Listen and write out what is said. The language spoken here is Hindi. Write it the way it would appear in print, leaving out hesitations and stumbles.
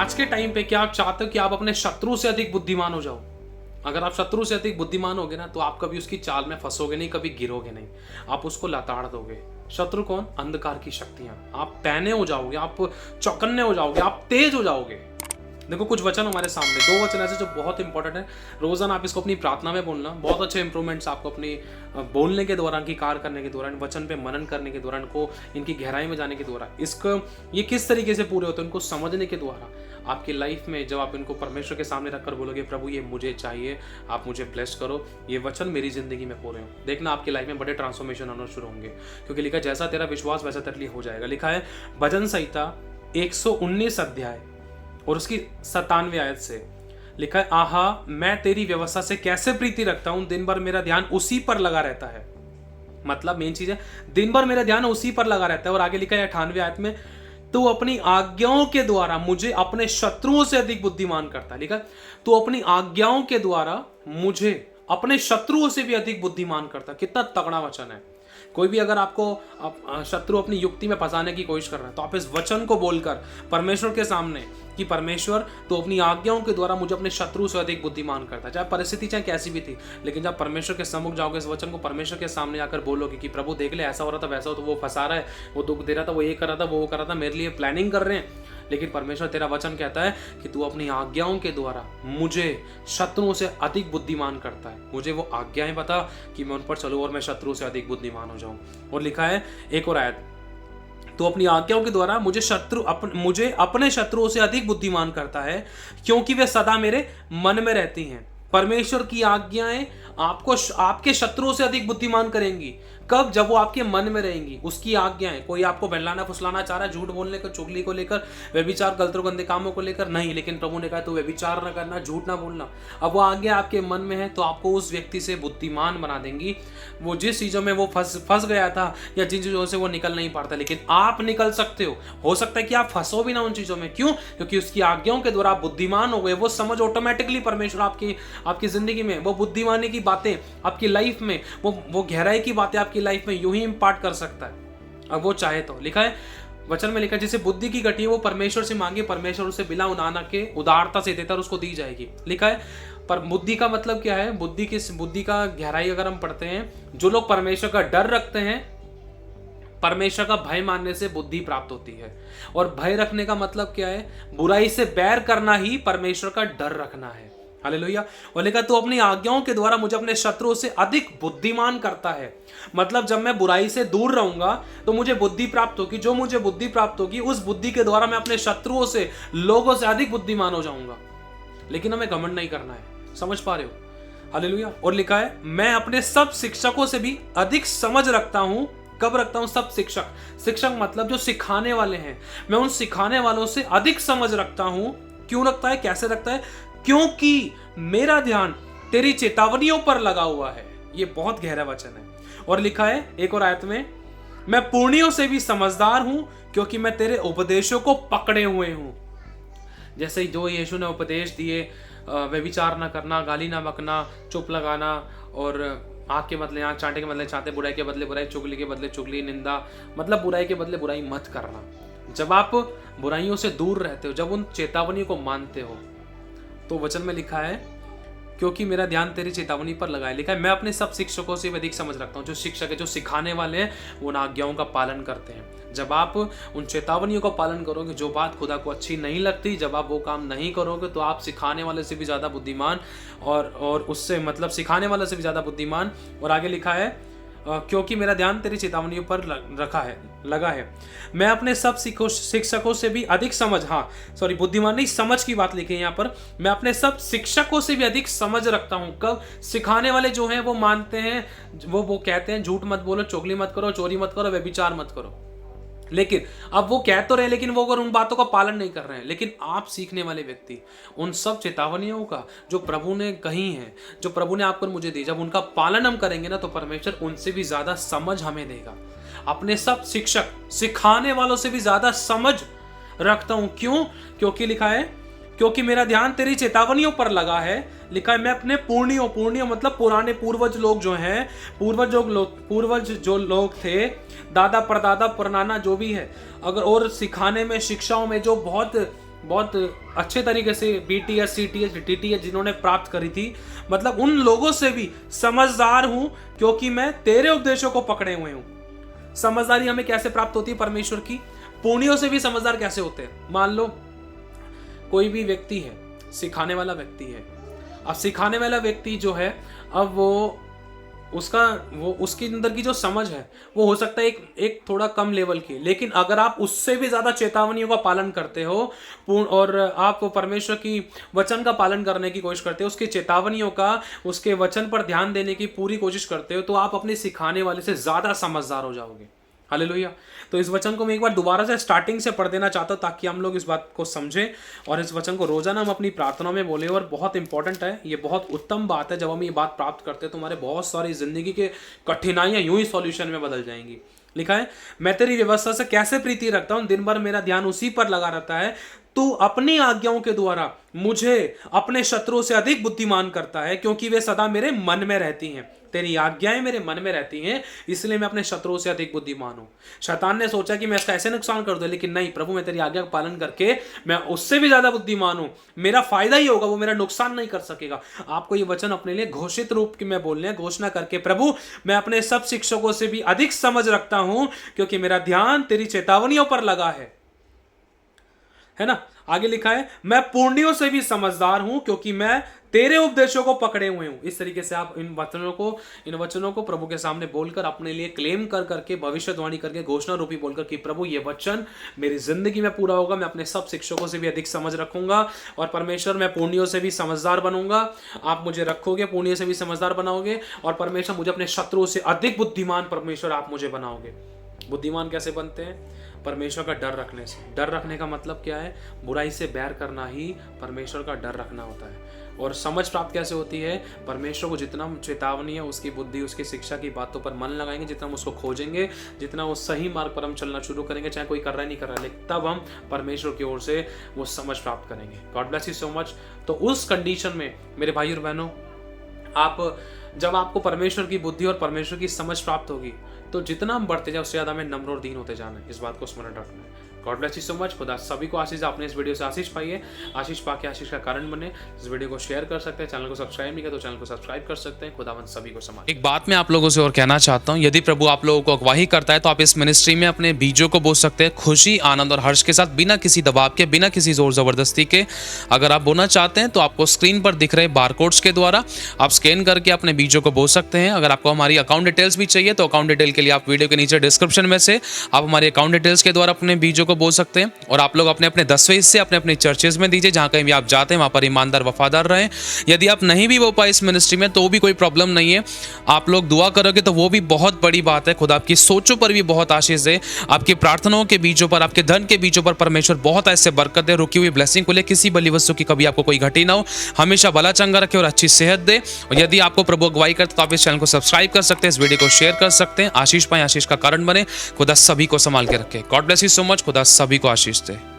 आज के टाइम पे क्या आप चाहते हो कि आप अपने शत्रु से अधिक बुद्धिमान हो जाओ? अगर आप शत्रु से अधिक बुद्धिमान होगे ना, तो आप कभी उसकी चाल में फंसोगे नहीं, कभी गिरोगे नहीं, आप उसको लताड़ दोगे। शत्रु कौन? अंधकार की शक्तियां। आप पैने हो जाओगे, आप चौकन्ने हो जाओगे, आप तेज हो जाओगे। देखो कुछ वचन हमारे सामने, 2 वचन ऐसे जो बहुत इंपॉर्टेंट है। रोजाना आप इसको अपनी प्रार्थना में बोलना, बहुत अच्छे इंप्रूवमेंट्स आपको अपनी बोलने के दौरान, की कार्य करने के दौरान, वचन पे मनन करने के दौरान, को इनकी गहराई में जाने के दौरान, इसको ये किस तरीके से पूरे होते हैं, उनको समझने के द्वारा आपकी लाइफ में जब आप इनको परमेश्वर के सामने रखकर बोलोगे, प्रभु ये मुझे चाहिए, आप मुझे ब्लेस करो, ये वचन मेरी जिंदगी में पूरे हो, देखना आपकी लाइफ में बड़े ट्रांसफॉर्मेशन आना शुरू होंगे। क्योंकि लिखा है जैसा तेरा विश्वास वैसा तेरे लिए हो जाएगा। लिखा है भजन संहिता 119 अध्याय और उसकी 97 आयत से, लिखा है आहा मैं तेरी व्यवस्था से कैसे प्रीति रखता हूं, दिन भर मेरा ध्यान उसी पर लगा रहता है। मतलब मेन चीज है, दिन भर मेरा ध्यान उसी पर लगा रहता है। और आगे लिखा है 98 आयत में, तू अपनी आज्ञाओं के द्वारा मुझे अपने शत्रुओं से अधिक बुद्धिमान करता है। लिखा है तू अपनी आज्ञाओं के द्वारा मुझे अपने शत्रुओं से भी अधिक बुद्धिमान करता है। कितना तगड़ा वचन है। कोई भी अगर आपको शत्रु अपनी युक्ति में फंसाने की कोशिश कर रहा है, तो आप इस वचन को बोलकर परमेश्वर के सामने कि परमेश्वर तो अपनी आज्ञाओं के द्वारा मुझे अपने शत्रु से अधिक बुद्धिमान करता है। चाहे परिस्थिति चाहे कैसी भी थी, लेकिन जब परमेश्वर के सम्मुख जाओगे, इस वचन को परमेश्वर के सामने आकर बोलोगे कि प्रभु देख ले, ऐसा हो रहा था, वैसा हो, तो वो फंसा रहा है, वो दुख दे रहा था, वो ये कर रहा था, वो कर रहा था, मेरे लिए प्लानिंग कर रहे हैं। लेकिन परमेश्वर तेरा वचन कहता है कि तू अपनी आज्ञाओं के द्वारा मुझे शत्रुओं से अधिक बुद्धिमान करता है। मुझे वो आज्ञाएं बता कि मैं उन पर चलूं और मैं शत्रु से अधिक बुद्धिमान हो जाऊं। और लिखा है एक और आयत, तो अपनी आज्ञाओं के द्वारा मुझे अपने शत्रुओं से अधिक बुद्धिमान करता है, क्योंकि वे सदा मेरे मन में रहती हैं। परमेश्वर की आज्ञाएं आपको आपके शत्रुओं से अधिक बुद्धिमान करेंगी। कब? जब वो आपके मन में रहेंगी। उसकी आज्ञाएं, कोई आपको बहलाना फुसलाना चाह रहा है, झूठ बोलने को, चुगली को लेकर, व्यभिचार, गलत गंदे कामों को लेकर, नहीं, लेकिन प्रभु ने कहा तो व्यभिचार न करना, झूठ ना बोलना। अब वो आज्ञा आपके मन में है, तो आपको उस व्यक्ति से बुद्धिमान बना देंगी। वो जिस चीजों में वो फंस गया था या जिन चीजों से वो निकल नहीं पाता, लेकिन आप निकल सकते हो सकता है कि आप फंसो भी ना उन चीजों में। क्यों? क्योंकि उसकी आज्ञाओं के द्वारा आप बुद्धिमान हो गए। वो समझ ऑटोमेटिकली परमेश्वर आपकी जिंदगी में, वो बुद्धिमानी की बातें आपकी लाइफ में, वो गहराई की बातें आपकी लाइफ में यूं ही इंपार्ट कर सकता है, अब वो चाहे तो। लिखा है वचन में, लिखा है जिसे बुद्धि की घटी है वो परमेश्वर से मांगे, परमेश्वर उसे बिना उनाना के उदारता से देता है और उसको दी जाएगी। लिखा है पर बुद्धि का मतलब क्या है? बुद्धि का गहराई अगर हम पढ़ते हैं, जो लोग परमेश्वर का डर रखते हैं, परमेश्वर का भय मानने से बुद्धि प्राप्त होती है। और भय रखने का मतलब क्या है? बुराई से बैर करना ही परमेश्वर का डर रखना है। हालेलुया। और लिखा तो अपनी आज्ञाओं के द्वारा मुझे अपने शत्रुओं से अधिक बुद्धिमान करता है। मतलब जब मैं बुराई से दूर रहूंगा तो मुझे बुद्धि प्राप्त होगी। जो मुझे बुद्धि प्राप्त होगी, उस बुद्धि के द्वारा मैं अपने शत्रुओं से, लोगों से अधिक बुद्धिमान हो जाऊंगा। लेकिन हमें घमंड नहीं करना है। समझ पा रहे हो? हालेलुया। और लिखा है मैं अपने सब शिक्षकों से भी अधिक समझ रखता हूं। कब रखता हूं? सब शिक्षक मतलब जो सिखाने वाले हैं, मैं उन सिखाने वालों से अधिक समझ रखता हूं। क्यों रखता है? कैसे रखता है? क्योंकि मेरा ध्यान तेरी चेतावनियों पर लगा हुआ है। ये बहुत गहरा वचन है। और लिखा है एक और आयत में, मैं पुर्णियों से भी समझदार हूं, क्योंकि मैं तेरे उपदेशों को पकड़े हुए हूं। जैसे जो यीशु ने उपदेश दिए, व्यभिचार ना करना, गाली ना बकना, चुप लगाना, और आंख के बदले आंख, चांटे के बदले चांटे, बुराई के बदले बुराई, चुगली के बदले चुगली, निंदा, मतलब बुराई के बदले बुराई मत करना। जब आप बुराइयों से दूर रहते हो, जब उन चेतावनी को मानते हो, तो वचन में लिखा है क्योंकि मेरा ध्यान तेरी चेतावनी पर लगा है। लिखा है मैं अपने सब शिक्षकों से अधिक समझ रखता हूँ। जो शिक्षक है, जो सिखाने वाले हैं, वो उन आज्ञाओं का पालन करते हैं। जब आप उन चेतावनियों का पालन करोगे, जो बात खुदा को अच्छी नहीं लगती, जब आप वो काम नहीं करोगे, तो आप सिखाने वाले से भी ज्यादा बुद्धिमान और उससे मतलब सिखाने वाले से भी ज्यादा बुद्धिमान। और आगे लिखा है क्योंकि मेरा ध्यान तेरी चेतावनियों पर लगा है। मैं अपने सब शिक्षकों से भी अधिक बुद्धिमान नहीं, समझ की बात लिखी है यहाँ पर। मैं अपने सब शिक्षकों से भी अधिक समझ रखता हूँ। कब? सिखाने वाले जो हैं वो मानते हैं, वो कहते हैं झूठ मत बोलो, चुगली मत करो, चोरी मत करो, व्यभिचार मत करो। लेकिन अब वो कह तो रहे, लेकिन वो अगर उन बातों का पालन नहीं कर रहे हैं। लेकिन आप सीखने वाले व्यक्ति उन सब चेतावनियों का जो प्रभु ने कही है, जो प्रभु ने आपको मुझे दी, जब उनका पालन हम करेंगे ना, तो परमेश्वर उनसे भी ज्यादा समझ हमें देगा। अपने सब शिक्षक, सिखाने वालों से भी ज्यादा समझ रखता हूं। क्यों? क्योंकि लिखा है क्योंकि मेरा ध्यान तेरी चेतावनियों पर लगा है। लिखा है मैं अपने पुर्णियों मतलब पुराने पूर्वज लोग जो हैं, पूर्वज जो लोग थे, दादा परदादा पुरनाना जो भी है, अगर और सिखाने में, शिक्षाओं में जो बहुत बहुत अच्छे तरीके से BTS, CTS, DTS जिन्होंने प्राप्त करी थी, मतलब उन लोगों से भी समझदार हूं क्योंकि मैं तेरे उपदेशों को पकड़े हुए हूं। समझदारी हमें कैसे प्राप्त होती है परमेश्वर की? पुण्यों से भी समझदार कैसे होते हैं? मान लो कोई भी व्यक्ति है, सिखाने वाला व्यक्ति है। अब सिखाने वाला व्यक्ति जो है, अब वो उसके अंदर की जो समझ है वो हो सकता है एक थोड़ा कम लेवल की, लेकिन अगर आप उससे भी ज्यादा चेतावनियों का पालन करते हो और आप परमेश्वर की वचन का पालन करने की कोशिश करते हो, उसकी चेतावनियों का, उसके वचन पर ध्यान देने की पूरी कोशिश करते हो, तो आप अपने सिखाने वाले से ज्यादा समझदार हो जाओगे। हालेलुया। तो इस वचन को मैं एक बार दोबारा से स्टार्टिंग से पढ़ देना चाहता हूँ ताकि हम लोग इस बात को समझें और इस वचन को रोजाना हम अपनी प्रार्थना में बोले। और बहुत इंपॉर्टेंट है, ये बहुत उत्तम बात है। जब हम ये बात प्राप्त करते हैं तो हमारे बहुत सारी जिंदगी के कठिनाइयां यूं ही सॉल्यूशन में बदल जाएंगी। लिखा है, मैं तेरी व्यवस्था से कैसे प्रीति रखता हूं, दिन भर मेरा ध्यान उसी पर लगा रहता है। तू अपनी आज्ञाओं के द्वारा मुझे अपने शत्रुओं से अधिक बुद्धिमान करता है, क्योंकि वे सदा मेरे मन में रहती हैं। तेरी आज्ञाएं मेरे मन में रहती हैं, इसलिए मैं अपने शत्रुओं से अधिक बुद्धिमान हूं। शैतान ने सोचा कि मैं इसका ऐसे नुकसान कर दूं, लेकिन नहीं प्रभु, मैं तेरी आज्ञा का पालन करके मैं उससे भी ज्यादा बुद्धिमान हूं। मेरा फायदा ही होगा, वो मेरा नुकसान नहीं कर सकेगा। आपको ये वचन अपने लिए घोषित रूप की में बोलने, घोषणा करके, प्रभु मैं अपने सब शिक्षकों से भी अधिक समझ रखता हूं, क्योंकि मेरा ध्यान तेरी चेतावनियों पर लगा है ना। आगे लिखा है, मैं पुण्यों से भी समझदार हूं, क्योंकि मैं तेरे उपदेशों को पकड़े हुए हूं। इस तरीके से आप इन वचनों को प्रभु के सामने बोलकर, अपने लिए क्लेम कर करके, भविष्यवाणी करके, घोषणा रूपी बोलकर कि प्रभु ये वचन मेरी जिंदगी में पूरा होगा। मैं अपने सब शिक्षकों से भी अधिक समझ रखूंगा और परमेश्वर मैं पुण्यों से भी समझदार बनूंगा। आप मुझे रखोगे, पुण्यों से भी समझदार बनाओगे और परमेश्वर मुझे अपने शत्रुओं से अधिक बुद्धिमान परमेश्वर आप मुझे बनाओगे। बुद्धिमान कैसे बनते हैं? परमेश्वर का डर रखने से। डर रखने का मतलब क्या है? बुराई से बैर करना ही परमेश्वर का डर रखना होता है। और समझ प्राप्त कैसे होती है? परमेश्वर को जितना चेतावनी है, उसकी बुद्धि, उसकी शिक्षा की बातों पर मन लगाएंगे, जितना हम उसको खोजेंगे, जितना वो सही मार्ग पर हम चलना शुरू करेंगे, चाहे कोई कर रहा है नहीं कर रहा है, लेकिन तब हम परमेश्वर की ओर से वो समझ प्राप्त करेंगे। God bless you so much. तो उस कंडीशन में मेरे भाई और बहनों, जब आपको परमेश्वर की बुद्धि और परमेश्वर की समझ प्राप्त होगी, तो जितना हम बढ़ते जाए उससे ज्यादा हमें नम्र और दीन होते जाना है। इस बात को स्मरण रखना है। God bless you so much. खुदा सभी को आशीष। आपने इस वीडियो से आशीष पाई है, आशीष पाके आशीष का कारण बने। इस वीडियो को शेयर कर सकते हैं, चैनल को सब्सक्राइब नहीं किया तो चैनल को सब्सक्राइब कर सकते हैं। खुदावंद सभी को समाज। एक बात मैं आप लोगों से और कहना चाहता हूँ, यदि प्रभु आप लोगों को अगवाही करता है तो आप इस मिनिस्ट्री में अपने बीजों को बो सकते हैं, खुशी, आनंद और हर्ष के साथ, बिना किसी दबाव के, बिना किसी जोर जबरदस्ती के। अगर आप बोना चाहते हैं तो आपको स्क्रीन पर दिख रहे बारकोड्स के द्वारा आप स्कैन करके अपने बीजों को बो सकते हैं। अगर आपको हमारी अकाउंट डिटेल्स भी चाहिए तो अकाउंट डिटेल के लिए आप वीडियो के नीचे डिस्क्रिप्शन में से आप हमारे अकाउंट डिटेल्स के द्वारा अपने बीजों को बो सकते हैं। और आप लोग अपने अपने 10वें हिस्से अपने अपने चर्चेज में दीजिए, जहां कहीं भी आप जाते हैं वहां पर ईमानदार वफादार रहें। यदि आप नहीं भी बो पाए इस मिनिस्ट्री में तो भी कोई प्रॉब्लम नहीं है, आप लोग दुआ करोगे तो वो भी बहुत बड़ी बात है। खुदा आपकी सोचों पर भी बहुत आशीष दे, आपकी प्रार्थनाओं के बीजों पर, आपके धन के बीजों पर परमेश्वर बहुत ऐसे बरकत दे, रुकी हुई ब्लेसिंग को ले, किसी बली वस्तु की कभी आपको कोई घटी ना हो, हमेशा भला चंगा रखे और अच्छी सेहत दे। और यदि आपको प्रभु अगुवाई करते तो आप इस चैनल को सब्सक्राइब कर सकते हैं, इस वीडियो को शेयर कर सकते हैं। आशीष पाए, आशीष का कारण बने। खुदा सभी को संभाल के रखे। God bless you so much. खुदा सभी को आशीष दे।